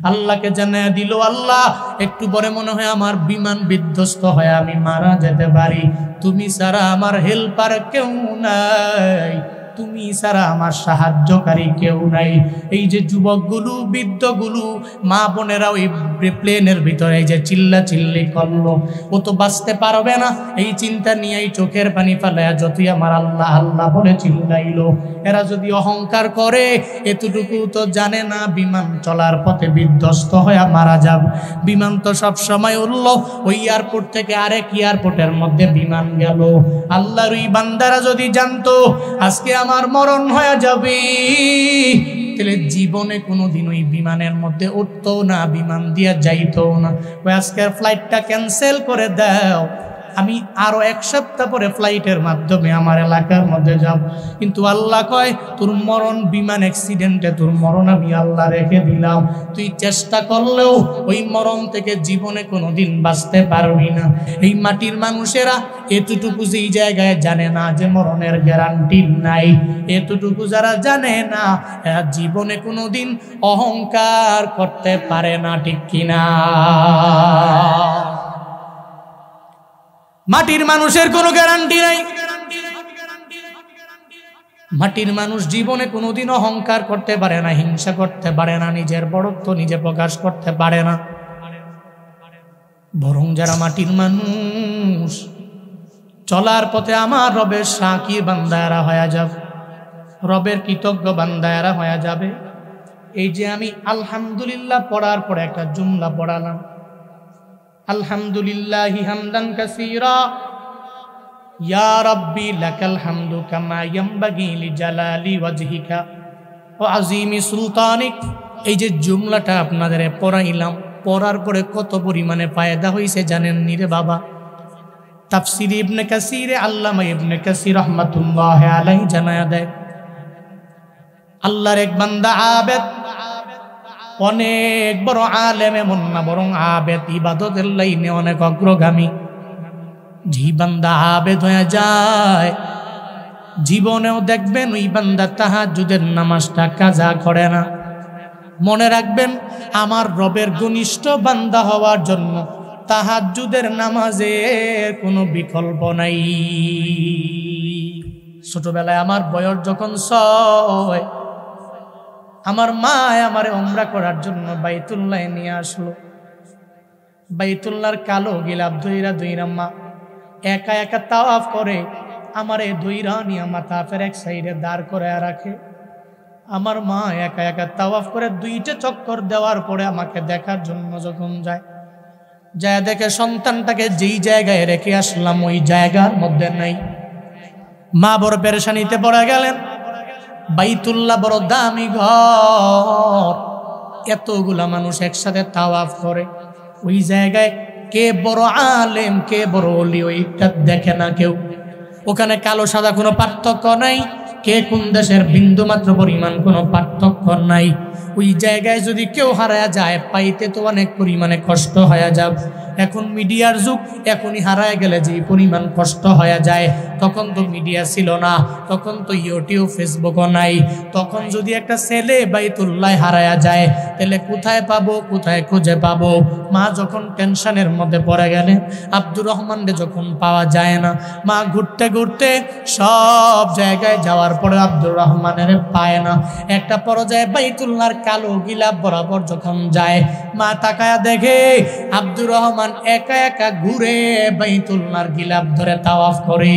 আল্লাহকে জানায়া দিল, আল্লাহ একটু পরে মনে হয় আমার বিমান বিধ্বস্ত হয়ে আমি মারা যেতে পারি, তুমি ছাড়া আমার হেল্পার কেউ নাই, তুমি ছাড়া আমার সাহায্যকারী কেউ নাই। এই যে যুবকগুলো, বৃদ্ধগুলো, মা বোনেরা ওই প্লেনের ভিতরে যে চিল্লা চিল্লি করলো, ও তো বাঁচতে পারবে না, এই চিন্তা নিয়েই চোখের পানি ফেলায়া যতই আমার আল্লাহ আল্লাহ বলে চিল্লাইলো। এরা যদি অহংকার করে, এতটুকু তো জানে না বিমান চলার পথে বিধ্বস্ত হয়ে মারা যাব। বিমান তো সব সময় উড়ল, ওই এয়ারপোর্ট থেকে আরেক এয়ারপোর্টের মধ্যে বিমান গেল। আল্লাহর ওই বান্দারা যদি জানতো আজকে আমার মরণ হয়ে যাবে, তাহলে জীবনে কোনোদিন ওই বিমানের মধ্যে উঠতো না, বিমান দিয়ে যাইতো না। ওই আজকের ফ্লাইটটা ক্যান্সেল করে দাও, আমি আরো 1 সপ্তাহ পরে ফ্লাইটের মাধ্যমে আমার এলাকার মধ্যে যাব। কিন্তু আল্লাহ কয়, তোর মরণ বিমান অ্যাক্সিডেন্টে, তোর মরণ আমি আল্লাহ রেখে দিলাম, তুই চেষ্টা করলেও ওই মরণ থেকে জীবনে কোনোদিন বাঁচতে পারবি না। এই মাটির মানুষেরা এতটুকু যেই জায়গায় জানে না যে মরণের গ্যারান্টি নাই, এতটুকু যারা জানে না, এরা জীবনে কোনোদিন অহংকার করতে পারে না, ঠিক কিনা? মাটির মানুষের কোনো গ্যারান্টি নাই। মাটির মানুষ জীবনে কোনোদিন অহংকার করতে পারে না, হিংসা করতে পারে না, নিজের বড়ত্ব নিজে প্রকাশ করতে পারে না। বরং যারা মাটির মানুষ, চলার পথে আমার রবের শাকির বান্দারা হয়ে যাবে, রবের কৃতজ্ঞ বান্দারা হয়ে যাবে। এই যে আমি আলহামদুলিল্লাহ পড়ার পরে একটা জুমলা পড়ালাম, আলহামদুলিল্লাহি হামদান কাসীরা ইয়া রাব্বি লাকাল হামদু কামা ইয়ানবাগি লিজালালি ওয়াজহিকা ওয়া আযীমি সুলতানিক। এই যে জুমলাটা আপনাদের পড়াইলাম, পড়ার পরে কত পরিমাণে ফায়দা হইছে জানেন নি রে বাবা? তাফসীর ইবনে কাসীর, আল্লামা ইবনে কাসীর রাহমাতুল্লাহি আলাইহি জানায়া দেয়, আল্লাহর এক বান্দা আবেদ, অনেক বড় আলেম, এমন না বরং আবেদ, ইবাদতের লাইনে অনেক অগ্রগামী। যে বান্দা আবেদ হয়ে যায়, জীবনেও দেখবেন ওই বান্দা তাহাজ্জুদের নামাজটা কাজা করে না। মনে রাখবেন, আমার রবের ঘনিষ্ঠ বান্দা হওয়ার জন্য তাহাজ্জুদের নামাজের কোনো বিকল্প নাই। ছোটবেলায় আমার বয়স যখন 6, আমার মা আমারে উমরা করার জন্য বাইতুল্লাহ নিয়ে আসলো। বাইতুল্লাহর কালো গিলাফ ধইরা মা একা একা তাওয়াফ করে, আমারে ধইরা নিয়ে মাথাফের এক সাইডে দাঁড় করে রাখে। আমার মা একা একা তাওয়াফ করে 2টা চক্কর দেওয়ার পরে আমাকে দেখার জন্য যখন যায়, দেখে সন্তানটাকে যেই জায়গায় রেখে আসলাম ওই জায়গার মধ্যে নাই। মা বড় পেরেশানিতে পড়ে গেলেন। বাইতুল্লাহ বড় দামি ঘর, এতগুলা মানুষ একসাথে তাওয়াফ করে, ওই জায়গায় কে বড় আলেম কে বড় ওলি ওইটা দেখে না কেউ। ওখানে কালো সাদা কোনো পার্থক্য নাই, কে কোন দেশের বিন্দু মাত্র পরিমাণ কোনো পার্থক্য নাই। ওই জায়গায় যদি কেউ হারায়া যায়, পাইতে তো অনেক পরিমাণে কষ্ট হয়ে যাবে। এখন মিডিয়ার যুগ, এখনই হারায় গেলে যে পরিমাণ কষ্ট হয়ে যায়, তখন তো মিডিয়া ছিল না, তখন তো ইউটিউব ফেসবুকও নাই। তখন যদি একটা ছেলে বাইতুল্লাহ হারায়া যায়, তাহলে কোথায় পাবো, কোথায় খুঁজে পাবো? মা যখন টেনশনের মধ্যে পড়ে গেলেন, আব্দুর রহমানকে যখন পাওয়া যায় না, মা ঘুরতে ঘুরতে সব জায়গায় যাওয়ার পরে আব্দুর রহমানের পায় না। একটা পর্যায়ে বাইতুল্লাহর কালো গিলাফ বরাবর যখন যায়, মা তাকায়া দেখে আব্দুর রহমান একা একা ঘুরে বাইতুল্লাহর গিলাফ ধরে তাওয়াফ করে।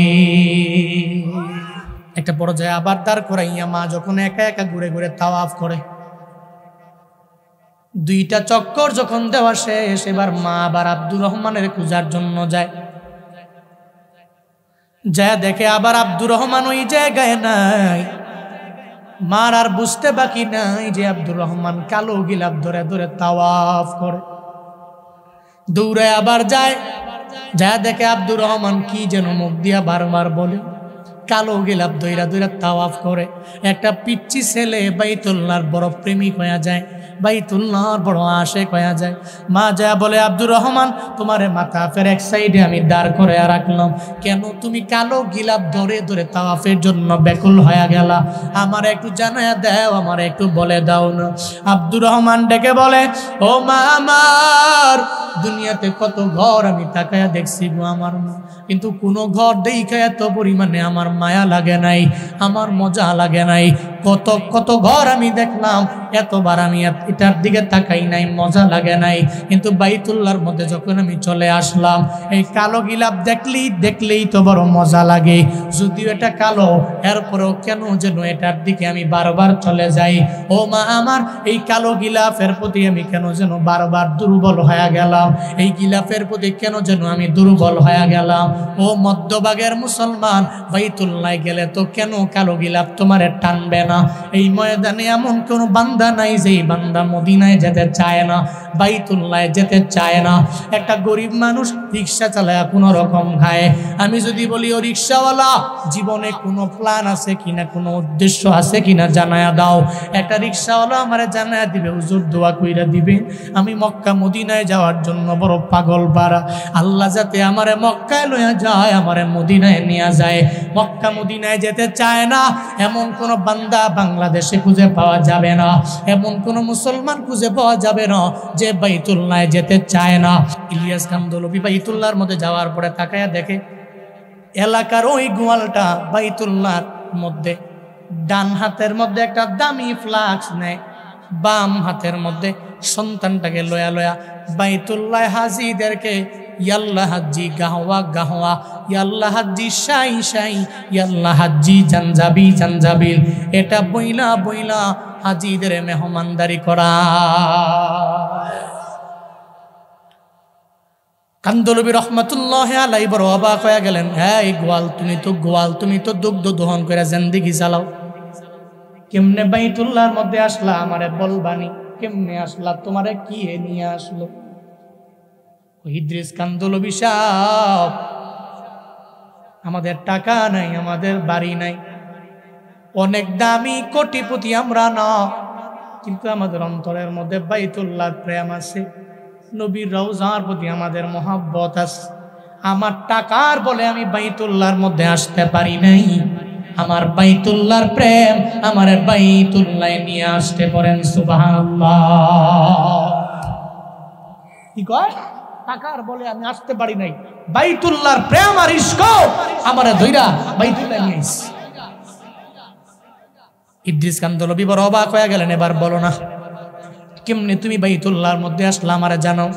একটা পর্যায়ে আবার দাঁড় করাইয়া মা যখন একা একা ঘুরে ঘুরে তাওয়াফ করে, 2টা চক্কর যখন দেওয়া শেষ, এবার মা আবার আব্দুর রহমানের খোঁজার জন্য যায়। যা দেখে আবার আব্দুর রহমান ওই জায়গায় নাই। মার আর বুঝতে বাকি নাই যে আব্দুর রহমান কালো গিলাফ ধরে ধরে তাওয়াফ করে। দৌড়ে আবার যায়, যা দেখে আব্দুর রহমান কি যেন মুখ দিয়া বারবার বলে, কালো গিলাপ দইরা দইরা তাওয়াফ করে। একটা পিচ্চি ছেলে বাইতুল্লাহর বড় প্রেমিক হয়ে যায়, বাইতুল্লাহর বড় আশেক হয়ে যায়। মা যা বলে, আব্দুর রহমান তোমারে মাতাফের এক সাইডে আমি দাঁড় করে রাখলাম, কেন তুমি কালো গিলাপ ধরে ধরে তাওয়াফের জন্য ব্যাকুল হয়ে গেলা? আমার একটু জানায়া দাও, আমার একটু বলে দাও না। আব্দুর রহমান ডেকে বলে, ও মা আমার, দুনিয়াতে কত ঘর আমি তাকায়া দেখছি গো আমার মা, কিন্তু কোনো ঘর দেখে এত পরিমাণে আমার মায়া লাগে নাই, আমার মজা লাগে নাই। কত কত ঘর আমি দেখলাম, এতবার আমি এটার দিকে তাকাই নাই, মজা লাগে নাই। কিন্তু বাইতুল্লাহর মধ্যে যখন আমি চলে আসলাম, এই কালো গিলাপ দেখলেই তো বড় মজা লাগে। যদিও এটা কালো, এরপরেও কেন যেন এটার দিকে আমি বারবার চলে যাই। ও মা আমার, এই কালো গিলাফের প্রতি আমি কেন যেন বারবার দুর্বল হয়ে গেলাম, এই গিলাফের প্রতি কেন যেন আমি দুর্বল হয়ে গেলাম। ও মধ্যভাগের মুসলমান, বাইতুল্লাহ গেলে তো কেন কালো গিলাফ তোমার টানবে না? এই ময়দানে এমন কোনো বান্দা নাই যেই বান্দা মদিনায় যেতে চায় না, বাইতুল্লাহ যেতে চায় না। একটা গরিব মানুষ রিক্সা চালায় কোনো রকম খায়। আমি যদি বলি, ও রিক্সাওয়ালা, জীবনে কোনো প্ল্যান আছে কিনা, কোনো উদ্দেশ্য আছে কিনা জানায়া দাও। একটা রিক্সাওয়ালা আমারে জানায়া দিবে, হুজুর দোয়া কইরা দিবে, আমি মক্কা মদিনায় যাওয়ার জন্য বড় পাগল পারা। আল্লাহ যাতে আমারে মক্কায় লইয়া যায়, আমারে মদিনায় নিয়ে যায়। মক্কা মদিনায় যেতে চায় না এমন কোন বান্দা বাংলাদেশে খুঁজে পাওয়া যাবে না, এমন কোন মুসলমান খুঁজে পাওয়া যাবে না যে বাইতুল্লাহ যেতে চায় না। ইলিয়াস কান্দলবি বাইতুল্লাহর মধ্যে যাওয়ার পরে তাকায়া দেখে, এলাকার ওই গোয়ালটা বাইতুল্লাহর মধ্যে ডান হাতের মধ্যে একটা দামি ফ্লাক্স নেয়, বাম হাতের মধ্যে সন্তানটাকে লয়া লয়া বাইতুল্লাহ হাজিদেরকে ইয়াল্লাহ হাজি গাহওয়া গাহওয়া, ইয়াল্লাহ হাজি শাই শাই, ইয়াল্লাহ হাজি জানজাবি জানজাবিল, এটা বইলা বইলা হাজিদের মেহমানদারি করা। কান্দলবি রহমতুল্লাহ আলাই বড় অবাক হয়ে গেলেন, হ্যাঁ এই গোয়াল, তুমি তো দুগ্ধ দহন করে জিন্দেগি চালাও, কেমনে বাইতুল্লাহর মধ্যে আসলা আমারে বলবানি, কেমনে আসলা, তোমারে কি নিয়ে আসলো? ইদ্রিস কান্দলবি সাহেব, আমাদের টাকা নাই, আমাদের বাড়ি নাই, অনেক দামি কোটিপতি আমরা না, কিন্তু আমাদের অন্তরের মধ্যে বাইতুল্লাহর প্রেম আছে, নবীর রওজার প্রতি আমাদের মহব্বত আছে। আমার টাকার বলে আমি বাইতুল্লাহর মধ্যে আসতে পারি নাই, আমার বাইতুল্লাহর প্রেম আমার বাইতুল্লাহ নিয়ে আসতে পারেন। সুবহানাল্লাহ। কি কয়? টাকার বলে আমি আসতে পারি নাই, বাইতুল্লাহর প্রেম আর ইশক আমারে ধইরা বাইতুল্লাহ নিয়ে আইছে। ইদ্রিস কান্দলবি বড় অবাক হয়ে গেলেন, এবার বলো না কেমনে তুমি বাইতুল্লাহর মধ্যে আসলা আমারে জানাও।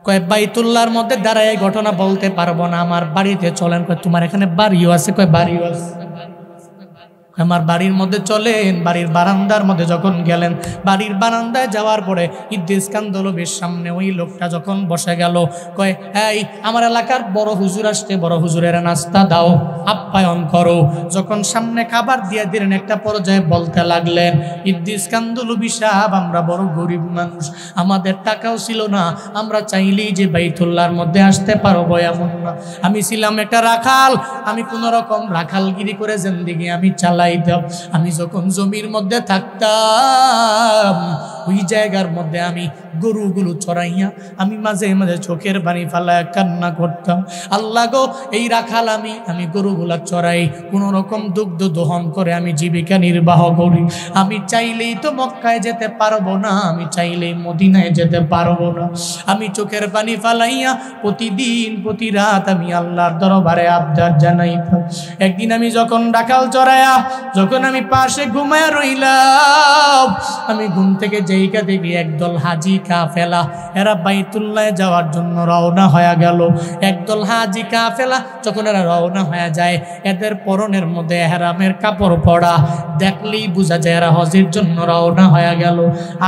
কয় বাইতুল্লাহর মধ্যে দাঁড়ায় ঘটনা বলতে পারবো না, আমার বাড়িতে চলেন। কয় তোমার এখানে বাড়িও আছে? কয় বাড়িও আছে। আমার বাড়ির মধ্যে চলেন। বাড়ির বারান্দার মধ্যে যখন গেলেন, বাড়ির বারান্দায় যাওয়ার পরে ইদ্রিস কান্দলবির সামনে ওই লোকটা যখন বসে গেল, কয় এই আমার এলাকার বড় হুজুর আসছে, বড় হুজুরের নাস্তা দাও, আপ্যায়ন করো। যখন সামনে খাবার দিয়ে দিলেন, একটা পর্যায়ে বলতে লাগলেন, ইদ্রিস কান্দলবি সাহেব, আমরা বড় গরিব মানুষ, আমাদের টাকাও ছিল না, আমরা চাইলেই যে বাইতুল্লাহর মধ্যে আসতে পারবো এমন না। আমি ছিলাম একটা রাখাল, আমি কোন রকম রাখালগিরি করে জিন্দেগি আমি চালাই। আমি যখন জমির মধ্যে থাকতাম, ওই জায়গার মধ্যে আমি গরুগুলো চড়াইয়া আমি মাঝে মাঝে চোখের পানি ফালায় কান্না করতাম। আল্লাহ গো, এই রাখাল আমি গরুগুলা চড়াই, কোন রকম দুগ্ধ দহন করে আমি জীবিকা নির্বাহ করি। আমি চাইলেই তো মক্কায় যেতে পারবো না, আমি চাইলেই মদিনায় যেতে পারবো না। আমি চোখের পানি ফালাইয়া প্রতিদিন প্রতি রাত আমি আল্লাহর দরবারে আবদার জানাইতাম। একদিন আমি যখন রাখাল চড়াইয়া যখন আমি পাশে ঘুমায়া রইলাম, আমি ঘুম থেকে যেইকা দেখি একদল হাজি কাফেলা, এরা বাইতুল্লাহ যাওয়ার জন্য রওনা হয়ে গেল। একদল হাজি কাফেলা যখন এরা রওনা হয়ে যায়, এদের পরনের মধ্যে ইহরামের কাপড় পরা, দেখলেই বোঝা যায় এরা হজের জন্য রওনা হয়ে গেল।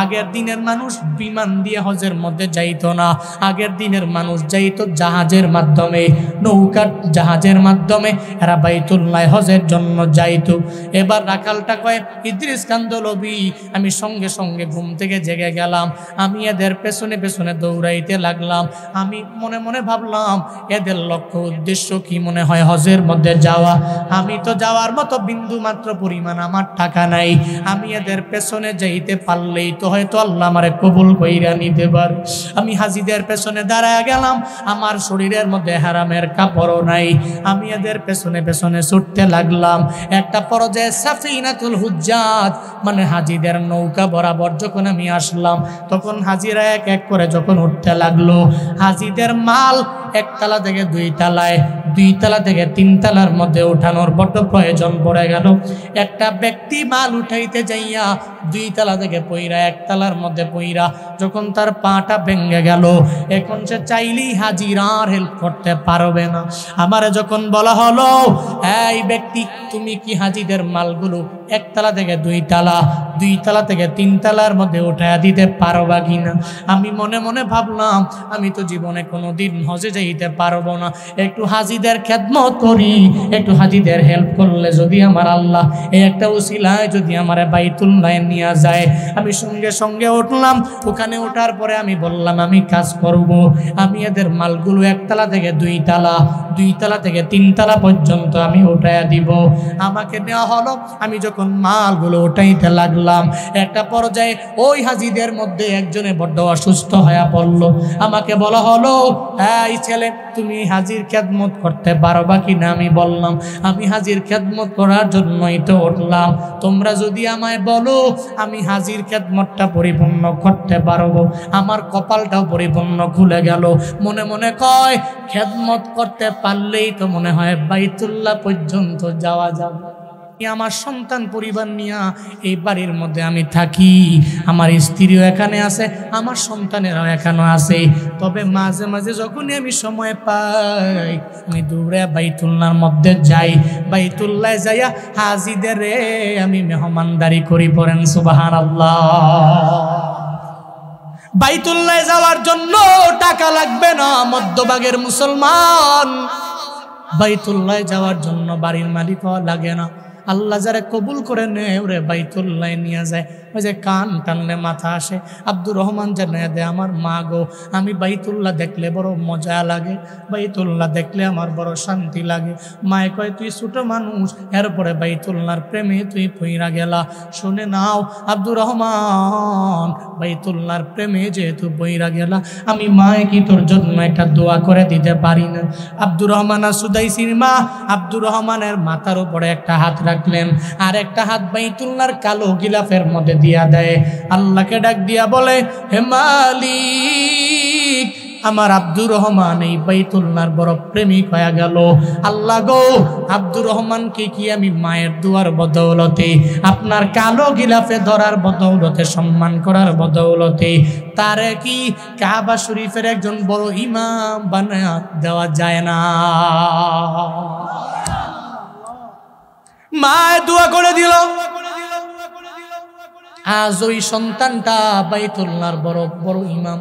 আগের দিনের মানুষ বিমান দিয়ে হজের মধ্যে যাইতো না, আগের দিনের মানুষ যাইতো জাহাজের মাধ্যমে, নৌকার জাহাজের মাধ্যমে এরা বাইতুল্লাহ হজের জন্য যাইতো। এবার রাখালটা কয়, ইদ্রিস কান্দলবি, আমি সঙ্গে সঙ্গে ঘুম থেকে জেগে গেলাম, আমি এদের পেছনে পেছনে দৌড়াইতে লাগলাম। আমি মনে মনে ভাবলাম এদের লক্ষ্য উদ্দেশ্য কি, মনে হয় হজের মধ্যে যাওয়া। আমি তো যাওয়ার মতো বিন্দু মাত্র পরিমাণ আমার টাকা নাই, আমি এদের পেছনে যাইতে পারলেই তো হয়তো আল্লাহ আমারে কবুল কইরা নিতে পারে। আমি হাজিদের পেছনে দাঁড়ায় গেলাম, আমার শরীরের মধ্যে হারামের কাপড়ও নাই, আমি এদের পেছনে পেছনে ছুটতে লাগলাম। একটা পর্যায়ে সাফিনাতুল হুজ্জাত মানে হাজিদের নৌকা বরাবর যখন আমি আসলাম, তখন হাজিরা এক এক করে যখন উঠতে লাগলো, হাজিদের মাল একতলা থেকে দুই তালায়, দুই তালা থেকে তিন তালার মধ্যে উঠানোর বড় প্রয়োজন পড়ে গেল। একটা ব্যক্তি মাল উঠাইতে যাইয়া দুই তালা থেকে পইরা একতলার মধ্যে পইরা যখন তার পাটা ভেঙে গেল, এখন সে চাইলেই হাজিরার হেল্প করতে পারবে না। আমারে যখন বলা হলো, এই ব্যক্তি তুমি কি হাজিদের মালগুলো একতলা থেকে দুই তালা, দুই তালা থেকে তিন তালার মধ্যে উঠাইয়া দিতে পারবা কিনা? আমি মনে মনে ভাবলাম আমি তো জীবনে কোনোদিন হজে যাইতে পারবো না, একটু হাজিদের খেদমত করি, একটু হাজিদের হেল্প করলে যদি আমার আল্লাহ এই একটা উসিলায় যদি আমার বাইতুল্লাহ নিয়ে যায়। আমি সঙ্গে সঙ্গে উঠলাম, ওখানে ওঠার পরে আমি বললাম আমি কাজ করব, আমি এদের মালগুলো একতলা থেকে দুই তালা, দুই তালা থেকে তিন তালা পর্যন্ত আমি উঠাইয়া দিব। আমাকে নেওয়া হলো, আমি যখন মালগুলো উঠাইতে লাগলাম, একটা পর্যায়ে ওই হাজিদের মধ্যে একজনে বড্ড অসুস্থ হয়ে পড়লো। আমাকে বলা হলো, এই ছেলে তুমি হাজির খেদমত করতে পারবা কিনা? আমি বললাম আমি হাজির খেদমত করার জন্যই তো উঠলাম, তোমরা যদি আমায় বলো আমি হাজির খেদমতটা পরিপূর্ণ করতে পারবো। আমার কপালটাও পরিপূর্ণ খুলে গেল। মনে মনে কয় খেদমত করতে পারলেই তো মনে হয় বাইতুল্লাহ পর্যন্ত যাওয়া যাবে। আমার সন্তান পরিবার নিয়ে এই বাড়ির মধ্যে আমি থাকি, আমার স্ত্রীও এখানে আছে, আমার সন্তানেরাও এখানে আছে। তবে মাঝে মাঝে যখনই আমি সময় পাই আমি দৌড়ে বাইতুল্লাহর মধ্যে যাই, বাইতুল্লাহ যাইয়া হাজিদের আমি মেহমানদারি করি। পড়েন সুবহানাল্লাহ। বাইতুল্লাহ যাওয়ার জন্য টাকা লাগবে না, মধ্যভাগের মুসলমান। বাইতুল্লাহ যাওয়ার জন্য বাড়ির মালিকও লাগে না, আল্লাহ যারা কবুল করে নেয় ওরে বাইতুল্লাহ নিয়ে যায়। ওই যে কান টানলে মাথা আসে। আব্দুর রহমান জানায় দেয়, আমার মা গো, আমি বাইতুল্লাহ দেখলে বড় মজা লাগে, বাইতুল্লাহ দেখলে আমার বড় শান্তি লাগে। মায়ে কয় তুই ছোট মানুষ, এরপরে বাইতুল্লাহর প্রেমে তুই পইরা গেলা। শুনে নাও আব্দুর রহমান, বাইতুল্লাহর প্রেমে যেহেতু পইরা গেলা, আমি মায়ে কি তোর জন্য একটা দোয়া করে দিতে পারি না? আব্দুর রহমান সুদাইসির মা আব্দুর রহমানের মাথার উপরে একটা হাত রাখলেন, আর একটা হাত বাইতুল্লাহর কালো গিলাফের মধ্যে দিয়া দেয়। আল্লাহকে ডাক দিয়া বলে, হে মালিক, আমার আব্দুর রহমান এই বাইতুল্লাহর বড় প্রেমিক হয়ে গেল। আল্লাহ গো, আব্দুর রহমানকে কি আমি মায়ের দুয়ার বদৌলতে, আপনার কালো গিলাফে ধরার বদৌলতে, সম্মান করার বদৌলতে তারে কি কাবা শরীফের একজন বড় ইমাম বানায়া দেওয়া যায় না? মায়ে দোয়া করে দিল। আজ ওই সন্তানটা বাইতুল্লাহর বড় বড় ইমাম।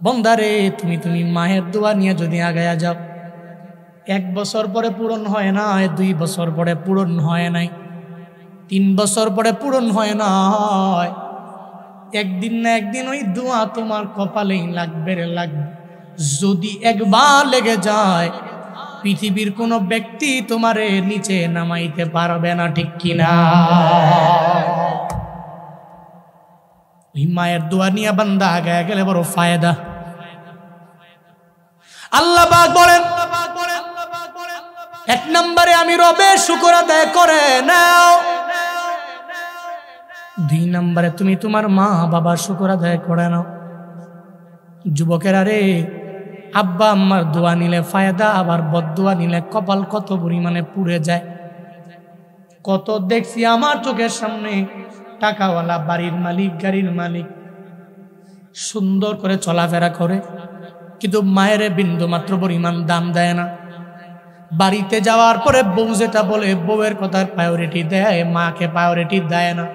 বন্দারে, তুমি মায়ের দোয়া নিয়ে যদি আগায়া যাও, 1 বছর পরে পূরণ হয় না, 2 বছর পরে পূরণ হয় নাই, 3 বছর পরে পূরণ হয় না, একদিন না একদিন ওই দোয়া তোমার কপালেই লাগবে রে লাগবে। যদি একবার লেগে যায়, পৃথিবীর কোনো ব্যক্তি তোমারে নিচে নামাইতে পারবে না, ঠিক কিনা? ওই মায়ের দোয়া নিয়ে বান্দা আগায় গেলে বড় ফায়দা। আল্লাহ পাক বলেন, 1 নম্বরে আমি রবের শুকর আদায় করে নাও, 2 নম্বরে তুমি তোমার মা বাবার শুকর আদায় করে নাও। যুবকেরা রে, আব্বা আম্মার দোয়া নিলে ফায়দা, আবার বদদোয়া নিলে কপাল কত পরিমাণে পুড়ে যায়। কত দেখছি আমার চোখের সামনে, টাকাওয়ালা, বাড়ির মালিক, গাড়ির মালিক, সুন্দর করে চলাফেরা করে, কিন্তু মায়ের বিন্দু মাত্র পরিমাণ দাম দেয় না। বাড়িতে যাওয়ার পরে বউ যেটা বলে, বউয়ের কথার প্রায়োরিটি দেয়, মাকে প্রায়োরিটি দেয় না।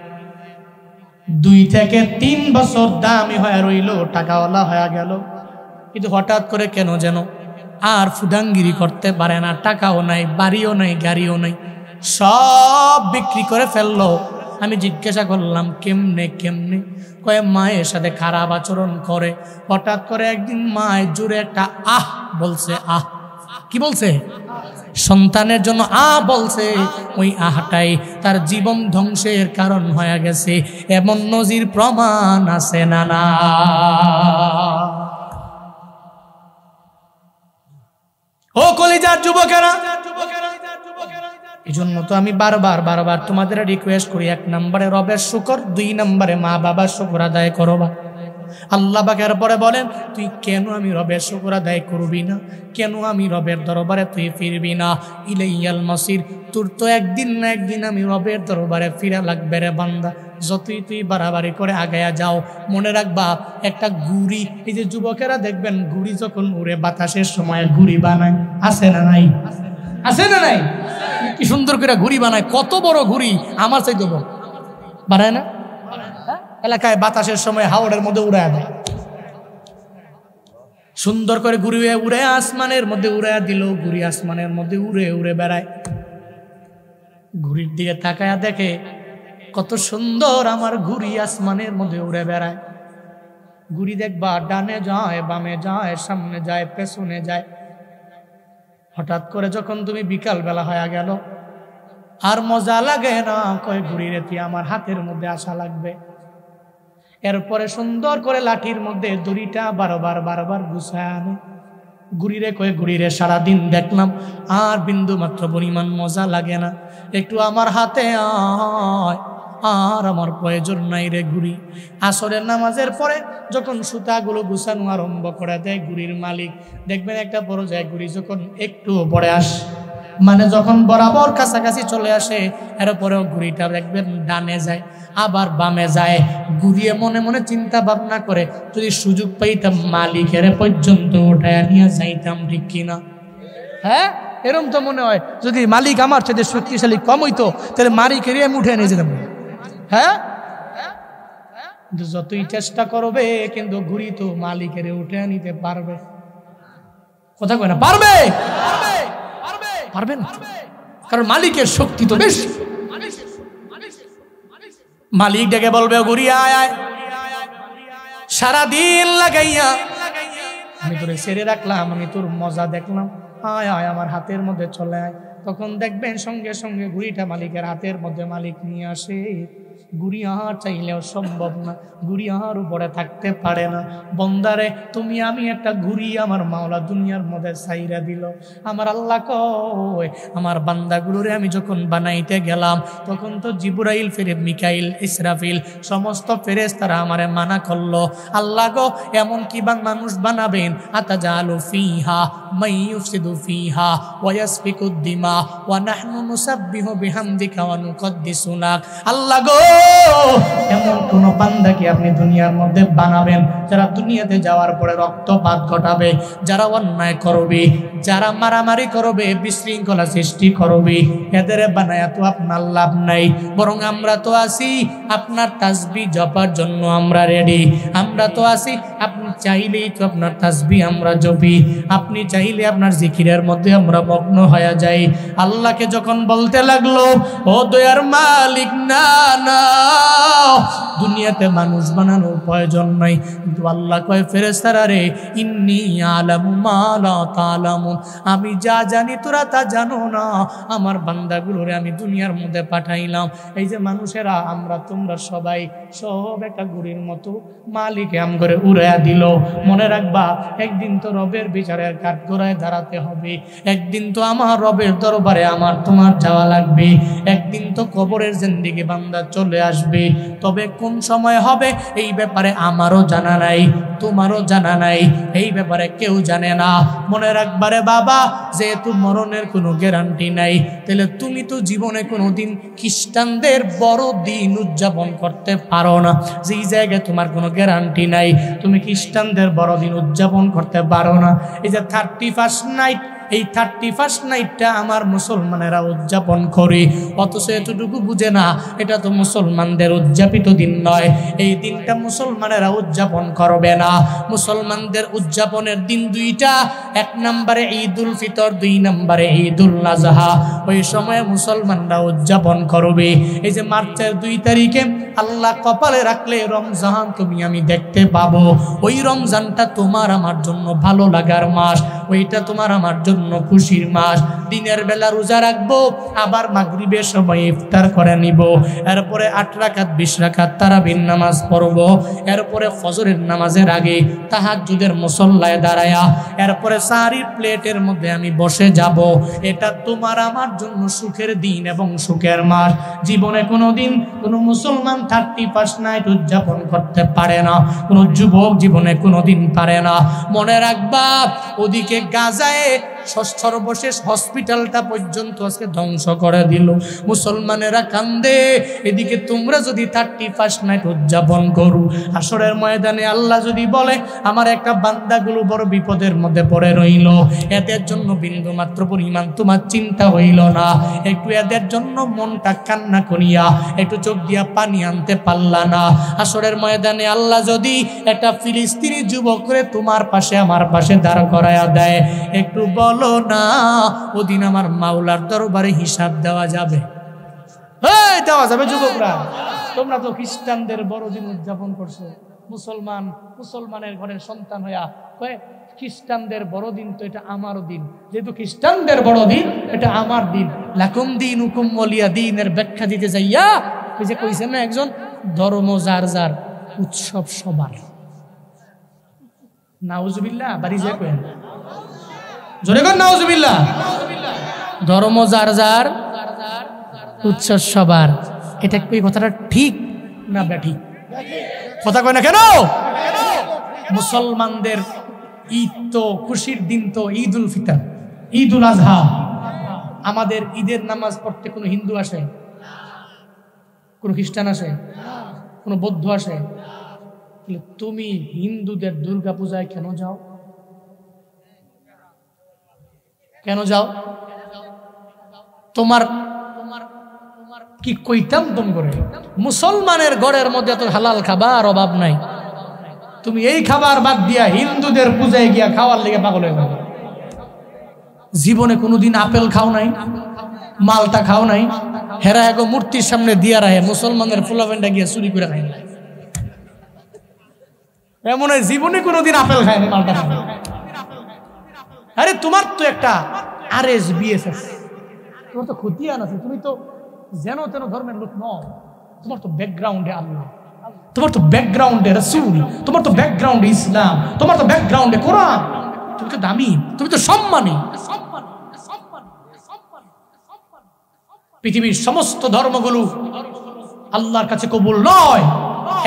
2 থেকে 3 বছর দামি হয়ে রইল, টাকাওয়ালা হয়ে গেল, কিন্তু হঠাৎ করে কেন যেন আর ফুদাঙ্গিরি করতে পারে না। টাকাও নাই, বাড়িও নাই, গাড়িও নাই, সব বিক্রি করে ফেললো। আমি জিজ্ঞাসা করলাম কেমনে কেমনে? কয়ে মায়ের সাথে খারাপ আচরণ করে। হঠাৎ করে একদিন মায়ের জোরে একটা আহ বলছে। আহ কি বলছে? সন্তানের জন্য বলছে। ওই আহটাই তার জীবন ধ্বংসের কারণ হয়ে গেছে। এমন নজির প্রমাণ আছে না? না। ও কলিজার যুবকেরা, এই জন্য তো আমি বারবার তোমাদের রিকোয়েস্ট করি, 1 নম্বরে রবের শুকর, 2 নম্বরে মা বাবার শুকর আদায় করবা। আল্লাহ পাকের পরে বলেন, তুই কেন আমি রবের শুকর আদায় করবি না? কেন আমি রবের দরবারে তুই ফিরবি না? ইলাইয়াল মাসির, তোর তো একদিন না একদিন আমি রবের দরবারে ফিরা লাগবে রে বান্দা। যতই তুই বাড়াবাড়ি করে আগায়া যাও, মনে রাখবা একটা গুড়ি, এই যে যুবকেরা দেখবেন গুড়ি যখন উড়ে বাতাসের সময় গুড়ি বানায়, আছে না নাই? আছে না নাই? কি সুন্দর করে ঘুড়ি বানায়, কত বড় ঘুড়ি, আমার চাই দেবো বানায় না? এলাকায় বাতাসের সময় হাওড়ের মধ্যে উড়ায় দেয়, সুন্দর করে ঘুরিয়ে উড়ে আসমানের মধ্যে উড়াইয়া দিল। ঘুড়ি আসমানের মধ্যে উড়ে উড়ে বেড়ায়। ঘুড়ির দিকে তাকায়া দেখে কত সুন্দর আমার ঘুড়ি আসমানের মধ্যে উড়ে বেড়ায়। ঘুড়ি দেখবা ডানে যায়, বামে যায়, সামনে যায়, পেছনে যায়। হঠাৎ করে যখন তুমি বিকাল বেলা হয়ে গেল, আর মজা লাগে না, কয় ঘুড়ি রে তুই আমার হাতের মধ্যে আসা লাগবে। এরপরে সুন্দর করে লাঠির মধ্যে দড়িটা বারবার গুছায় আনে। ঘুড়িরে কয়ে ঘুড়িরে সারাদিন দেখলাম আর বিন্দু মাত্র পরিমাণ মজা লাগে না, একটু আমার হাতে আয়, আর আমার প্রয়োজন নাই রে ঘুড়ি। আসরের নামাজের পরে যখন সুতাগুলো গুছানো আরম্ভ করে দেয় ঘুড়ির মালিক, দেখবেন একটা বড় যায় ঘুড়ি যখন একটু পরে আসে, মানে যখন বরাবর কাছাকাছি চলে আসে, এরপরেও ঘুড়িটা দেখবেন ডানে যায়, আবার বামে যায়। ঘুরিয়ে মনে মনে চিন্তা ভাবনা করে, যদি সুযোগ পাইতাম মালিকের পর্যন্ত উঠায় নিয়ে যাইতাম, ঠিক কিনা? হ্যাঁ, এরম তো মনে হয় যদি মালিক আমার চেয়ে শক্তিশালী কম হইতো, তাহলে মালিকের আমি উঠে নিয়ে যেতাম। হ্যাঁ, কিন্তু যতই চেষ্টা করবে, কিন্তু ঘুড়ি তো মালিকের উঠে নিতে পারবে? কথা কয় না? পারবে? পারবে না, কারণ মালিকের শক্তি তো বেশি। মালিক ডেকে বলবে, ঘুড়ি আয় আয়, সারাদিন লাগাইয়া আমি তোরে ছেড়ে রাখলাম, আমি তোর মজা দেখলাম, আয় আয় আমার হাতের মধ্যে চলে আয়। তখন দেখবেন সঙ্গে সঙ্গে ঘুড়িটা মালিকের হাতের মধ্যে মালিক নিয়ে আসে। ঘুড়ি আর চাইলেও সম্ভব না, ঘুড়ি আর উপরে থাকতে পারে না। বন্দারে তুমি আমি একটা ঘুড়ি আমার মাওলা দুনিয়ার মধ্যে ছাইরা দিল। আমার আল্লাহ কয়, আমার বান্দাগুলোরে আমি যখন বানাইতে গেলাম, তখন তো জিবরাইল, মিকাইল, ইসরাফিল সমস্ত ফেরেশতারা আমারে মানা করলো। আল্লাহ গো, এমন কি মানুষ বানাবেন, আতাজালু ফিহা মান ইউফসিদু ফিহা ওয়া ইয়াসফিকুদ দিমা ওয়া নাহনু নুসাব্বিহু বিহামদিকা ওয়া নুকদ্দিসু লাক। আল্লাহ গো, এমন কোন বান্দা কি আপনি দুনিয়ার মধ্যে বানাবেন যারা দুনিয়াতে যাওয়ার পরে রক্তপাত ঘটাবে, যারা অন্যায় করবে, যারা মারামারি করবে, বিশৃঙ্খলা সৃষ্টি করবে? এদের বানায়া তো আপনার লাভ নাই, বরং আমরা তো আছি আপনার তাসবিহ জপার জন্য, আমরা রেডি। আমরা তো আছি, আপনি চাইলেই তো আপনার তাসবিহ আমরা জপি, আপনি চাইলে আপনার জিকিরের মধ্যে আমরা মগ্ন হয়ে যাই। আল্লাহকে যখন বলতে লাগলো, ও দয়ার মালিক, না না, দুনিয়াতে মানুষ বানানোর প্রয়োজন নাই। কিন্তু আল্লাহ কয়, ফেরেশতারা রে, ইন্নী আলামু মা লা তা'লামুন, আমি যা জানি তোরা তা জানো না। আমার বান্দাগুলোরে আমি দুনিয়ার মধ্যে পাঠাইলাম। এই যে মানুষেরা, আমরা তোমরা সবাই সব একটা ঘুড়ির মতো, মালিক আম করে উড়াইয়া দিল। মনে রাখবা, একদিন তো রবের বিচারের কাঠগড়ায় দাঁড়াতে হবে, একদিন তো আমার রবের দরবারে আমার তোমার যাওয়া লাগবে, একদিন তো কবরের জিন্দেগি বান্দা চলে আসবে। তবে কোন সময় হবে এই ব্যাপারে আমারও জানা নাই, তোমারও জানা নাই, এই ব্যাপারে কেউ জানে না। মনে রাখবারে বাবা, যেহেতু মরণের কোনো গ্যারান্টি নাই, তাহলে তুমি তো জীবনে কোনোদিন খ্রিস্টানদের বড় দিন উদযাপন করতে পারো না। যেই জায়গায় তোমার কোনো গ্যারান্টি নাই, তুমি খ্রিস্টানদের বড়দিন উদযাপন করতে পারো না। এই যে 31st নাইট এই 31st নাইটটা আমার মুসলমানেরা উদযাপন করে, অথচ এতটুকু বুঝে না এটা তো মুসলমানদের উদযাপিত দিন নয়, এই দিনটা মুসলমানেরা উদযাপন করবে না। মুসলমানদের উদযাপনের দিন দুইটা, 1 নম্বরে ঈদুল ফিতর, 2 নম্বরে ঈদুল আজহা। ওই সময় মুসলমানরা উদযাপন করবে। এই যে মার্চের 2 তারিখে আল্লাহ কপালে রাখলে রমজান তুমি আমি দেখতে পাবো, ওই রমজানটা তোমার আমার জন্য ভালো লাগার মাস, ওইটা তোমার আমার জন্য খুশির মাস। দিনের বেলা রোজা রাখবো, আবার মাগরিবের সময় ইফতার করে নিব, এরপরে 8 রাকাত 20 রাকাত তারাবির নামাজ পড়বো, এরপরে ফজরের নামাজের আগে তাহাজ্জুদের মুসল্লায় দাঁড়ায়া এরপরে সাহারির প্লেটের মধ্যে আমি বসে যাব। এটা তোমার আমার জন্য সুখের দিন এবং সুখের মাস। জীবনে কোনোদিন কোনো মুসলমান 31st নাইট উদযাপন করতে পারে না, কোনো যুবক জীবনে কোনোদিন পারে না। মনে রাখবা, ওদিকে গাজায় সর্বশেষ হসপিটালটা পর্যন্ত আজকে ধ্বংস করে দিল, মুসলমানেরা কান্দে। এদিকে তোমরা যদি 31st নাইট উদযাপন করো, হাসরের ময়দানে আল্লাহ যদি বলে আমার একটা বান্দাগুলো বড় বিপদের মধ্যে পড়ে রইল, এদের জন্য বিন্দু মাত্র পরিমাণ তোমার চিন্তা হইল না, একটু এদের জন্য মনটা কান্না করিয়া একটু চোখ দিয়া পানি আনতে পারলা না। হাসরের ময়দানে আল্লাহ যদি একটা ফিলিস্তিনি যুবক করে তোমার পাশে আমার পাশে দাঁড় করায়া দেয়, একটু বলো না ওদিন আমার মাওলার দরবারে হিসাব দেওয়া যাবে? দেওয়া যাবে। যুবকরা, তোমরা তো খ্রিস্টানদের বড়দিন উদযাপন করছো, মুসলমানের ঘরের সন্তান হইয়া খ্রিস্টানদের বড়দিন তো এটা আমারও দিন, যেহেতু খ্রিস্টানদের বড়দিন এটা আমার দিন। লাকুম দীনুকুম ওয়ালিয়া দীনের ব্যাখ্যা দিতে যাইয়া ওই যে কইছেন না একজন, ধর্ম যার যার উৎসব সবার। নাউজুবিল্লাহ, বাড়ি যা কইেন জোরে কর নাউজুবিল্লাহ। ধর্ম যার যার উৎসব সবার, এটা কি কথাটা ঠিক না ব্যাঠিক? কথা কয় না কেন? মুসলমানদের ঈদ তো খুশির দিন, তো ঈদুল ফিতর, ঈদুল আজহা। আমাদের ঈদের নামাজ পড়তে কোনো হিন্দু আসে, কোনো খ্রিস্টান আসে, কোনো বৌদ্ধ আসে? তুমি হিন্দুদের দুর্গা পূজায় কেন যাও? কেন যাও? তোমার কি কইতাম তুমি করে? মুসলমানের ঘরের মধ্যে তো হালাল খাবার অভাব নাই, তুমি এই খাবার বাদ দিয়া হিন্দুদের পূজায় গিয়া খাওয়ার লেগে পাগল হয়ে যাবে। জীবনে কোনোদিন আপেল খাও নাই, মালটা খাও নাই, হেরা এক মূর্তির সামনে দিয়া রাহে, মুসলমানের ফুলাফেন্ডা গিয়া চুরি করে খাই। এমন জীবনে কোনোদিন আপেল খায়নি, মালটা খায়। আরে তোমার তো একটা RSBSS, তোমার তো খতিয়ান আছে, তুমি তো যেন তেন ধর্মের লোক নও। তোমার তো ব্যাকগ্রাউন্ডে আল্লাহ, তোমার তো ব্যাকগ্রাউন্ডে রাসূল, তোমার তো ব্যাকগ্রাউন্ডে ইসলাম, তোমার তো ব্যাকগ্রাউন্ডে কোরআন। তুমি তো দামি, তুমি তো সম্মানী। পৃথিবীর সমস্ত ধর্মগুলো আল্লাহর কাছে কবুল নয়,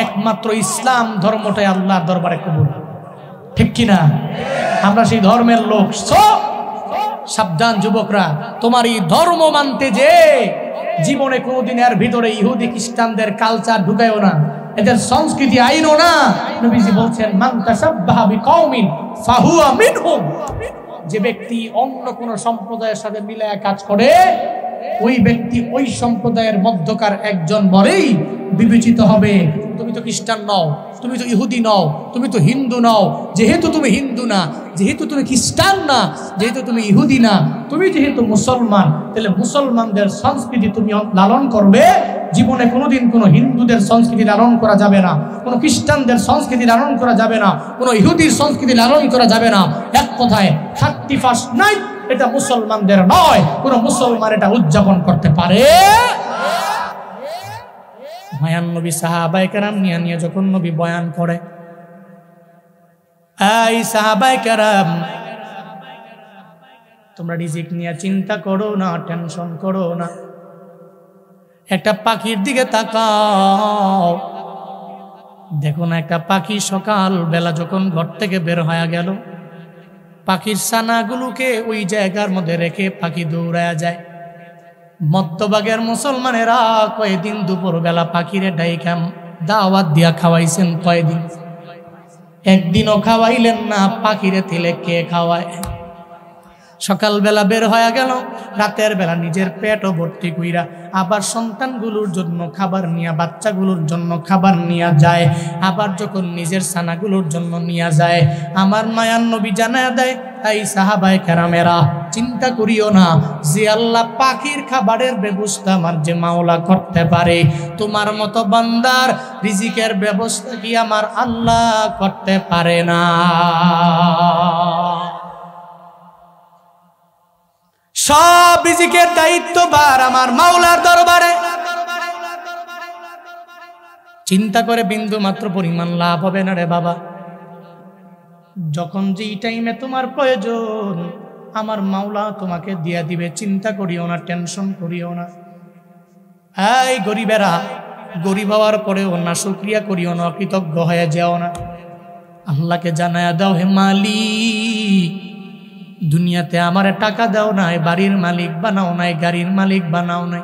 একমাত্র ইসলাম ধর্মটাই আল্লাহর দরবারে কবুল। ঠিক কিনা? আমরা সেই ধর্মের লোক। সাবধান যুবকরা, তোমার এই ধর্ম মানতে যে জীবনে কোনোদিন এর ভিতরে ইহুদি খ্রিস্টানদের কালচার ঢুকায়ও না, এদের সংস্কৃতি আইনো না। নবীজি বলছেন, মান তাশাব্বাহা বিকওমিন ফাহুয়া মিনহুম। যে ব্যক্তি অন্য কোন সম্প্রদায়ের সাথে মিলায়া কাজ করে, ওই ব্যক্তি ওই সম্প্রদায়ের মধ্যকার একজন বলেই বিবেচিত হবে। তুমি তো খ্রিস্টান নও, তুমি তো ইহুদি নও, তুমি তো হিন্দু নও। যেহেতু তুমি হিন্দু না, যেহেতু তুমি খ্রিস্টান না, যেহেতু তুমি ইহুদি না, তুমি যেহেতু মুসলমান, তাহলে মুসলমানদের সংস্কৃতি তুমি লালন করবে। জীবনে কোনোদিন কোনো হিন্দুদের সংস্কৃতি লালন করা যাবে না, কোনো খ্রিস্টানদের সংস্কৃতি লালন করা যাবে না, কোনো ইহুদির সংস্কৃতি লালন করা যাবে না। এক কথায় 31st নাইট এটা মুসলমানদের নয়, কোনো মুসলমান এটা উদযাপন করতে পারে। মায়ান নবী সাহাবায়ে কেরাম নিয়ে যখন নবী বয়ান করে, এই সাহাবায়ে কেরাম তোমরা রিজিক নিয়ে চিন্তা করো না, টেনশন করো না। একটা পাখির দিকে তাকাও, দেখো না একটা পাখি সকাল বেলা যখন ঘর থেকে বের হয়ে গেল, পাখির ছানাগুলোকে ওই জায়গার মধ্যে রেখে পাখি দৌড়ায়া যায়। মধ্যভাগের মুসলমানেরা কয়েকদিন দুপুর বেলা পাখিরে ডাইকাম দাওয়াত দিয়া খাওয়াইছেন, কয়েকদিন একদিনও খাওয়াইলেন না। পাখিরে তেলে কে খাওয়ায়? সকালবেলা বের হয়ে গেল, রাতের বেলা নিজের পেটও ভর্তি কইরা আবার সন্তানগুলোর জন্য খাবার নিয়ে, বাচ্চাগুলোর জন্য খাবার নিয়ে যায়। আবার যখন নিজের ছানাগুলোর জন্য নিয়ে যায়, আমার মায়ার নবী জানায়া দেয়, এই সাহাবায়ে কেরামেরা চিন্তা করিও না, যে আল্লাহ পাখির খাবারের ব্যবস্থা আমার যে মাওলা করতে পারে, তোমার মতো বান্দার রিজিকের ব্যবস্থা কি আমার আল্লাহ করতে পারে না? সব রিজিকের দায়িত্বভার আমার মাওলার দরবারে। চিন্তা করে বিন্দু মাত্র পরিমাণ লাভ হবে না রে বাবা। যখন যেই টাইমে তোমার প্রয়োজন আমার মাওলা তোমাকে দিয়া দিবে, চিন্তা করিও না, টেনশন করিও না। এই গরিবেরা, গরিব হওয়ার পরেও না শুকরিয়া করিও না, কৃতজ্ঞ হয়ে যাও না। আল্লাহকে জানায়া দাও, হে মালিক, দুনিয়াতে আমার টাকা দাও নাই, বাড়ির মালিক বানাও নাই, গাড়ির মালিক বানাও নাই,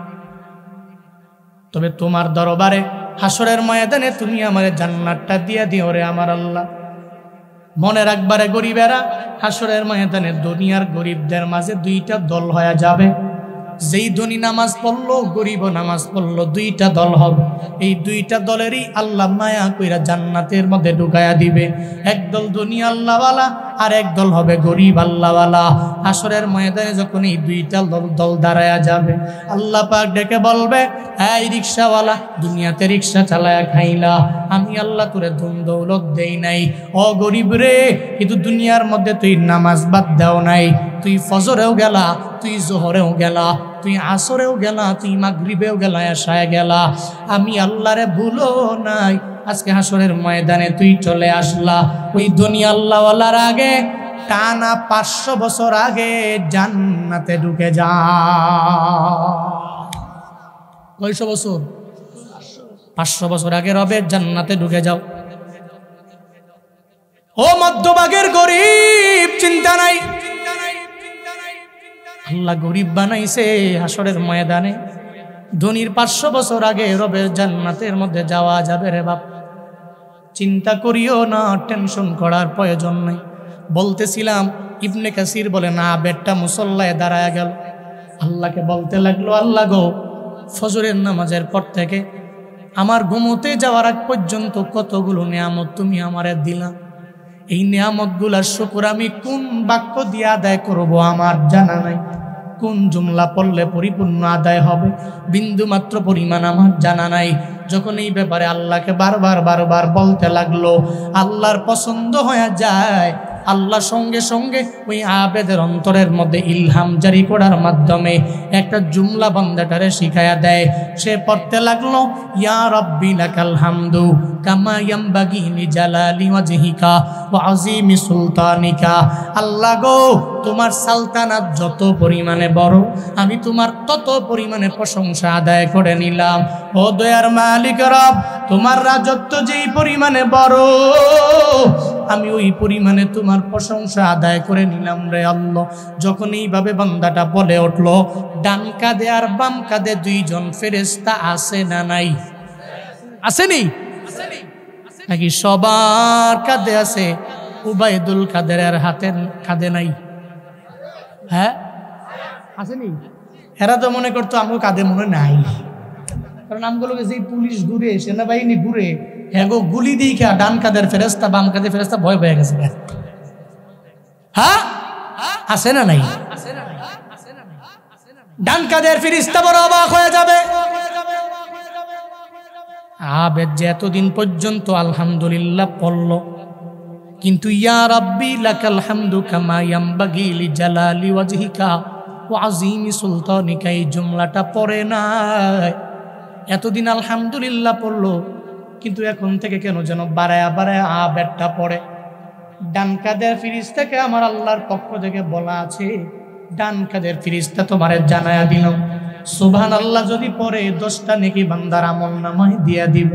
তবে তোমার দরবারে হাসরের ময়দানে তুমি আমার জান্নাতটা দিয়া দিও রে আমার আল্লাহ। মনে রাখবারে গরিবেরা, হাসরের ময়দানে দুনিয়ার গরিবদের মাঝে দুইটা দল হয়ে যাবে। যেই ধনী নামাজ পড়লো, গরিব নামাজ পড়লো, দুইটা দল হবে। এই দুইটা দলেরই আল্লাহ মায়া কইরা জান্নাতের মধ্যে ঢুকায়া দিবে। একদল ধনী আল্লাহওয়ালা, আর এক দল হবে গরিব আল্লাহওয়ালা। হাসরের ময়দানে যখন এই দুইটা দল দাঁড়ায়া যাবে, আল্লাহ পাক ডেকে বলবে, এই রিক্সাওয়ালা, দুনিয়াতে রিক্সা চালায়া খাইলা, আমি আল্লাহ তোরে ধন দৌলত দেই নাই। ও গরিব রে, কিন্তু দুনিয়ার মধ্যে তুই নামাজ বাদ দাও নাই, তুই ফজরেও গেলা, তুই জোহরেও গেলা, তুই আসরেও গেলা, তুই মাগরিবেও গেলা, এশায় গেলা, আমি আল্লাহরে ভুলো নাই। আজকে হাসরের ময়দানে তুই চলে আসলা ওই দুনিয়া আল্লাহওয়ালার আগে, টানা 500 বছর আগে জান্নাতে ঢুকে যা। কয়শো বছর? 500 বছর আগে রবের জান্নাতে ঢুকে যাও। ও মধ্যভাগের গরিব, চিন্তা নাই, আল্লাহ গরিব বানাইছে হাসরের ময়দানে। ধনীর 500 বছর আগে রবের জান্নাতের মধ্যে যাওয়া যাবে রে বাপ। চিন্তা করিও না, টেনশন করার প্রয়োজন নেই। বলতেছিলাম, ইবনে কাসির বলে না, বেটা মুসল্লায় দাঁড়ায় গেল, আল্লাহকে বলতে লাগলো, আল্লাহ গো, ফজরের নামাজের পর থেকে আমার ঘুমোতে যাওয়ার আগ পর্যন্ত কতগুলো নিয়ামত তুমি আমারে দিলা, এই নিয়ামতগুলার শুকর আমি কোন বাক্য দিয়ে আদায় করব আমার জানা নাই, কোন জুমলা পড়লে পরিপূর্ণ আদায় হবে বিন্দু মাত্র পরিমাণ আমার জানা নাই। যখন এই ব্যাপারে আল্লাহকে বারবার বলতে লাগলো, আল্লাহর পছন্দ হয়ে যায়। আল্লাহ সঙ্গে সঙ্গে ওই আবেদের অন্তরের মধ্যে ইলহাম জারি করার মাধ্যমে একটা জুমলা বান্দাটারে শিখায়া দেয়। সে পড়তে লাগলো, ইয়া রাব্বি লাকাল হামদু কামা ইয়ামবাগি লিজালালি ওয়াজহিকা ওয়া আযীমি সুলতানিকা। আল্লাহ গো, তোমার সালতানাত যত পরিমাণে বড়, আমি তোমার তত পরিমাণে প্রশংসা আদায় করে নিলাম। ও দয়ার মালিক রব, তোমার রাজত্ব যেই পরিমাণে বড়, আমি ওই পরিমাণে তোমার প্রশংসা আদায় করে নিলাম রে আল্লাহ। যখন এইভাবে বান্দাটা বলে উঠলো, ডান কাঁধে আর বাম কাঁধে দুইজন ফেরেশতা আছে না নাই? আসেনি নাকি? সবার কাঁধে আছে, উবাইদুল কাদের হাতের কাঁধে নাই? হ্যাঁ আসেনি? এরা তো মনে করতো আমগো কাঁধে মনে নাই, কারণ আমগুলোকে যে পুলিশ ঘুরে, সেনাবাহিনী ঘুরে, হ্যাগো গুলি দিইখা ডান কাদের ফেরেশতা বাম কাদের ফেরেশতা ভয় পেয়ে গেছে। হ্যাঁ আছে না নাই? ডান কাদের ফেরেশতা বড় অবাক হয়ে যাবে। আবেদ যে এতদিন পর্যন্ত আলহামদুলিল্লাহ পড়ল, কিন্তু ইয়া রাব্বি লাকাল হামদু কামা ইয়ামবাগি লিজালালি ওয়াজহিকা ওয়া আযীমি সুলতানিকা, এই জুমলাটা পড়ে নাই। এতদিন আলহামদুলিল্লাহ পড়লো, কিন্তু এখন থেকে কেন যেন বাড়ায়া আবেদটা পড়ে। ডান কাদের ফেরেশতাকে আমার আল্লাহর পক্ষ থেকে বলা আছে, ডান কাদের ফেরেশতা তোমারে জানায়া দিল, সুবহানাল্লাহ যদি পড়ে 10টা নেকি বান্দার আমল নামায় দিয়া দিব।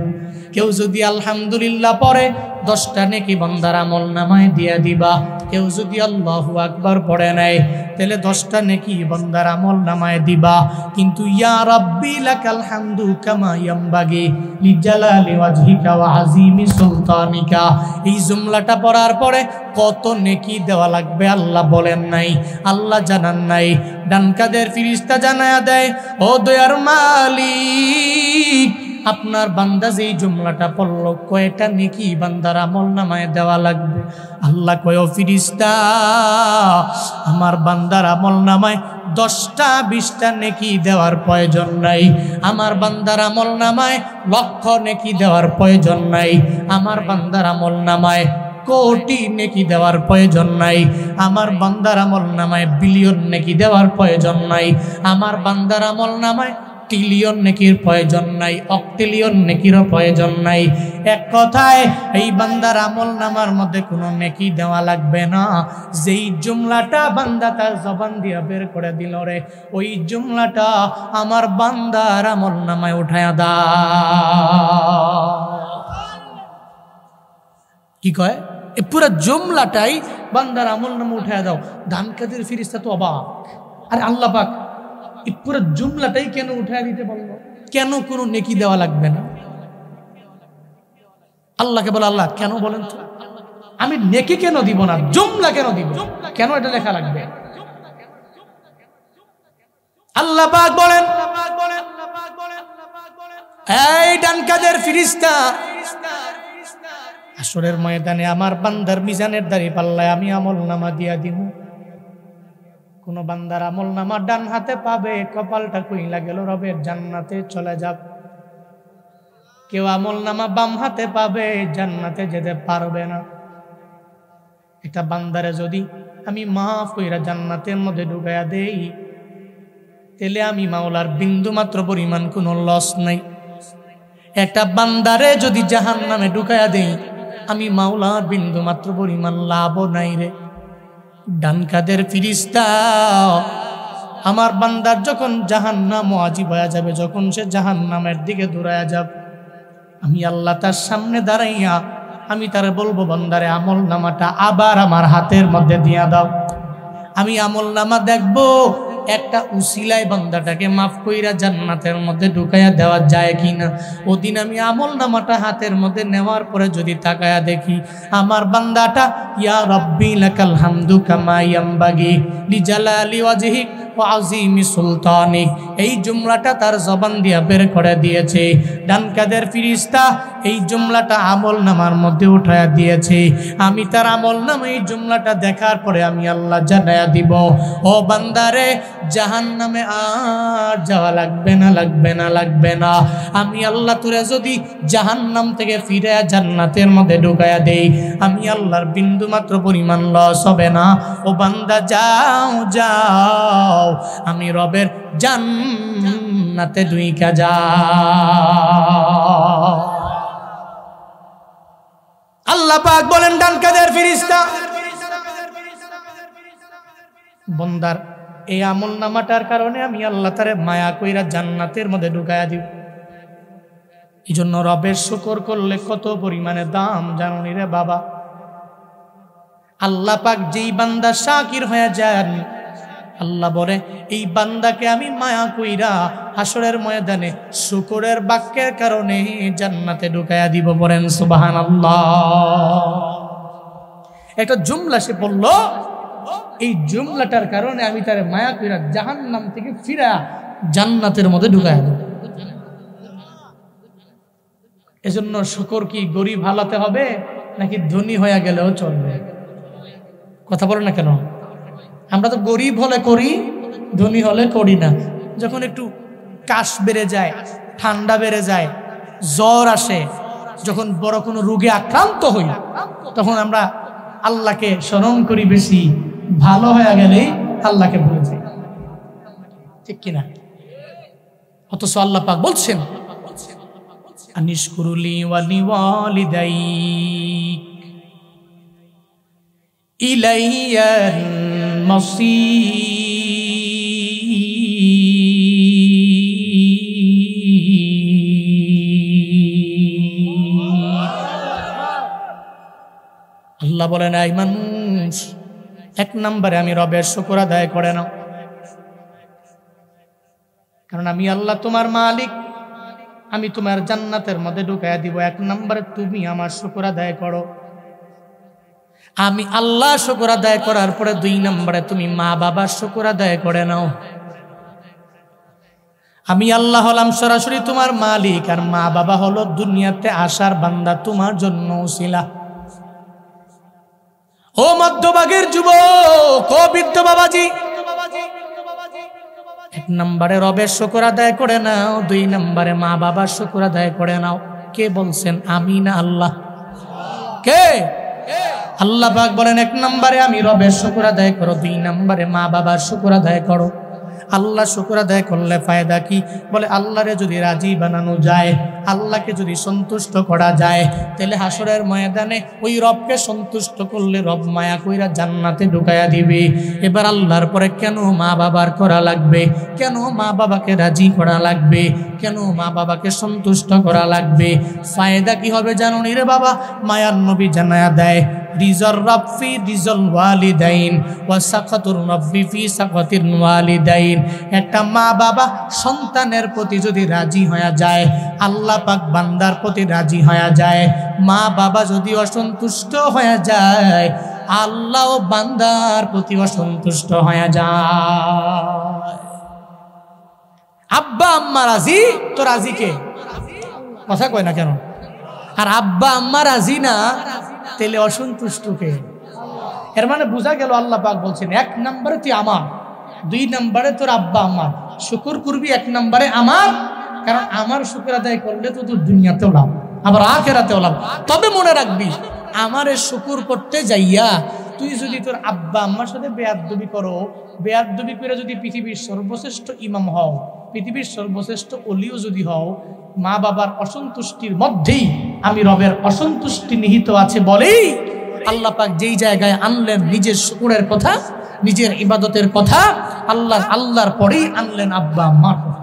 কেউ যদি আলহামদুলিল্লাহ পড়ে 10টা নেকি বান্দার আমলনামায় দিয়া দিবা। কেউ যদি আল্লাহু আকবার পড়ে নেয় তাহলে 10টা নেকি বান্দার আমলনামায় দিবা। কিন্তু ইয়া রাব্বি লাকাল হামদু কামা ইয়ামবাগি লিজালালি ওয়াজহিকা ওয়া আযীমি সুলতানিকা, এই জুমলাটা পড়ার পরে কত নেকি দেওয়া লাগবে আল্লাহ বলেন নাই, আল্লাহ জানান নাই। ডান কাদের ফেরেশতা জানায়া দেয়, ও দয়ার মালিক, আপনার বান্দা যেই জুমলাটা পড়ল কয়টা নেকি বান্দার আমলনামায় দেওয়া লাগবে? আল্লাহ কয়, ও ফেরেশতা, আমার বান্দার আমলনামায় 10টা 20টা নেকি দেওয়ার প্রয়োজন নাই। আমার বান্দার আমলনামায় লক্ষ নেকি দেওয়ার প্রয়োজন নাই। আমার বান্দার আমলনামায় কোটি নেকি দেওয়ার প্রয়োজন নাই। আমার বান্দার আমলনামায় বিলিয়ন নেকি দেওয়ার প্রয়োজন নাই। আমার বান্দার আমলনামায় ট্রিলিয়ন নেকির প্রয়োজন নাই, অক্টিলিয়ন নেকিরও প্রয়োজন নাই। এক কথায় এই বান্দার আমলনামার মধ্যে কোনো নেকি দেওয়া লাগবে না। যেই জুমলাটা বান্দা তার জবান দিয়া বের করে দিল রে, ওই জুমলাটা আমার বান্দার আমলনামায় উঠায়া দা। কি কয়? এই পুরো জুমলাটাই বান্দার আমলনামা উঠায়া দাও। ডান কাদের ফেরেশতা তো অবাক, আরে আল্লাহ পাক এই পুরো জুমলাটাই কেন উঠায় দিতে বললো? কেন কোনো নেকি দেওয়া লাগবে না? আল্লাহকে বলে, আল্লাহ কেন বলেন তো, আমি নেকি কেন দিব না, জুমলা কেন দিব, কেন এটা লেখা লাগবে? আল্লাহ পাক বলেন, এই ডান কাদের ফেরেশতা, হাসরের ময়দানে আমার বান্দার মিজানের দাড়ি পাল্লায় আমি আমলনামা দিয়া দিব। কোন বান্দার আমলনামা ডান হাতে পাবে, কপালটা কইলা গেল রবের জান্নাতে চলে যাব। কেউ আমলনামা বাম হাতে পাবে, জান্নাতে যেতে পারবে না। একটা বান্দারে যদি আমি মাফ কইরা জান্নাতের মধ্যে ঢুকাইয়া দেই, তাহলে আমি মাওলার বিন্দু মাত্র পরিমাণ কোনো লস নাই। একটা বান্দারে যদি জাহান্নামে ঢুকাইয়া দেই, আমি মাওলার বিন্দু মাত্র পরিমাণ লাভও নাই রে। ডান কাদের ফেরেশতা, আমার বান্দার যখন জাহান্নাম ওয়াজিব হয়ে যাবে, যখন সে জাহান্নামের দিকে দৌড়ায়া যাবে, আমি আল্লাহ তার সামনে দাঁড়াইয়া আমি তারে বলবো, বান্দারে আমলনামাটা আবার আমার হাতের মধ্যে দিয়া দাও। আমি আমলনামা দেখবো একটা উসিলায় বান্দাটাকে মাফ কইরা জান্নাতের মধ্যে ঢুকাইয়া দেওয়া যায় কিনা। ওদিন আমি আমলনামাটা হাতের মধ্যে নেওয়ার পরে যদি তাকায়া দেখি আমার বান্দাটা ইয়া রাব্বি লাকাল হামদু কামা ইয়ামবাগি লিজালালি ওয়াজহিক ওয়া আযীমি সুলতানিক, এই জুমলাটা তার জবান দিয়া বের করে দিয়েছে। ডান কাদের ফেরেশতা এই জুমলাটা আমলনামার মধ্যে উঠায়া দিয়েছে। আমি তার আমলনামা এই জুমলাটা দেখার পরে আমি আল্লাহ জানায়া দিব, ও বান্দারে জাহান্নামে আর যাওয়া লাগবে না, লাগবে না, লাগবে না। আমি আল্লাহ তোরে যদি জাহান্নাম থেকে ফিরে জান্নাতের মধ্যে ঢুকায়া দেই, আমি আল্লাহর বিন্দু মাত্র পরিমাণ লস হবে না। ও বান্দা যাও যাও, আমি রবের জান্নাতে ঢুইকা যাও। আল্লাহ পাক বলেন, ডান কাদের ফেরেশতা, বান্দার এই আমলনামাটার কারণে আমি আল্লাহ তারে মায়া কইরা জান্নাতের মধ্যে ঢুকায়া দিব। এই জন্য রবের শুকর করলে কত পরিমাণে দাম জানুনি রে বাবা। আল্লাহ পাক যেই বান্দা শাকির হয়ে যান, আল্লাহ বলে এই বান্দাকে আমি মায়া কইরা হাসরের ময়দানে শুকরের বাক্যের কারণে জান্নাতে ঢুকায়া দিব। বলেন সুবহানাল্লাহ। একটা জুমলা সে বলল, এই জুমলাটার কারণে আমি তার মায়া কইরা জাহান্নাম থেকে ফিরা জান্নাতের মধ্যে ঢুকায়া দেব। এজন্য শুকর কি গরিব হালাতে হবে নাকি ধনী হয়ে গেলেও চলবে? কথা বলো না কেন? আমরা তো গরিব হলে করি, ধনী হলে করি না। যখন একটু কাশ বেড়ে যায়, ঠান্ডা বেড়ে যায়, জ্বর আসে, যখন বড় কোনো রোগে আক্রান্ত হই, তখন আমরা আল্লাহকে স্মরণ করি বেশি। ভালো হয়ে গেলেই আল্লাহকে ভুলে যাই, ঠিক কিনা? অথচ আল্লাহ পাক বলছেন, আনিশকুরুলি ওয়ালি ওয়ালিদাইক ইলাইয়াল মাসীর। আল্লাহ বলেন, এই মানুষ, এক নম্বরে আমি রবের শুকর আদায় করে নাও, কারণ আমি আল্লাহ তোমার মালিক, আমি তোমার জান্নাতের মধ্যে ঢুকাইয়া দিব। এক নম্বরে তুমি আমার শুকর আদায় করো। আমি আল্লাহ শুকর আদায় করার পরে 2 নম্বরে তুমি মা বাবার শুকর আদায় করে নাও। আমি আল্লাহ হলাম সরাসরি তোমার মালিক, আর মা বাবা হলো দুনিয়াতে আসার বান্দা, তোমার জন্য উসিলা। ও মধ্যভাগের যুবক, ও বৃদ্ধ বাবাজি, 1 নম্বরে রবের শুকর আদায় করে নাও, 2 নম্বরে মা বাবার শুকর আদায় করে নাও। কে বলছেন? আমি না আল্লাহ। কে? আল্লাহ পাক বলেন, 1 নম্বরে আমি রবের শুকর আদায় করো, 2 নম্বরে মা বাবার শুকর আদায় করো। আল্লাহ শুকর আদায় করলে ফায়দা কি? বলে আল্লাহরে যদি রাজি বানানো যায়, আল্লাহকে যদি সন্তুষ্ট করা যায়, তাহলে হাসরের ময়দানে ওই রবকে সন্তুষ্ট করলে রব মায়া কইরা জান্নাতে ঢুকাইয়া দিবে। এবার আল্লাহর পরে কেন মা বাবার করা লাগবে? কেন মা বাবাকে রাজি করা লাগবে? কেন মা বাবাকে সন্তুষ্ট করা লাগবে? ফায়দা কি হবে জানো নি রে বাবা? মায়ার নবী জানায়া দেয়, রিজর রব্বি রিজল ওয়ালিদাইন ওয়া সাকাতুর রব্বি ফি সাকাতির ওয়ালিদাইন। একটা মা বাবা সন্তানের প্রতি যদি রাজি হয়ে যায়, আল্লাহ পাক বান্দার প্রতি রাজি হয়ে যায়। মা বাবা যদি অসন্তুষ্ট হয়ে যায়, আল্লাহ বান্দার প্রতি অসন্তুষ্ট হয়ে যায়। আব্বা আম্মা রাজি, তো রাজি কে? কথা কয় না কেন? আর আব্বা আম্মা রাজি না, তাহলে অসন্তুষ্ট কে? এর মানে বোঝা গেল আল্লাহ পাক বলছেন, 1 নম্বরে তুই আমার, 2 নম্বরে তোর আব্বা আম্মার শুকর করবি, 1 নম্বরে আমার, কারণ আমার শুকর আদায় করলে তো তোর দুনিয়াতেও লাভ, আবার আখিরাতেও লাভ। তবে মনে রাখবি, আমারে শুকর করতে যাইয়া তুই যদি তোর আব্বা আম্মার সাথে বেয়াদবি করো, বেয়াদবি করে যদি পৃথিবীর সর্বশ্রেষ্ঠ ইমাম হও, পৃথিবীর সর্বশ্রেষ্ঠ ওলিও যদি হও, মা বাবার অসন্তুষ্টির মধ্যেই আমি রবের অসন্তুষ্টি নিহিত আছে বলেই আল্লাহ পাক যেই জায়গায় আনলেন নিজের শুকরের কথা, নিজের ইবাদতের কথা, আল্লাহর পরেই আনলেন আব্বা আম্মার কথা।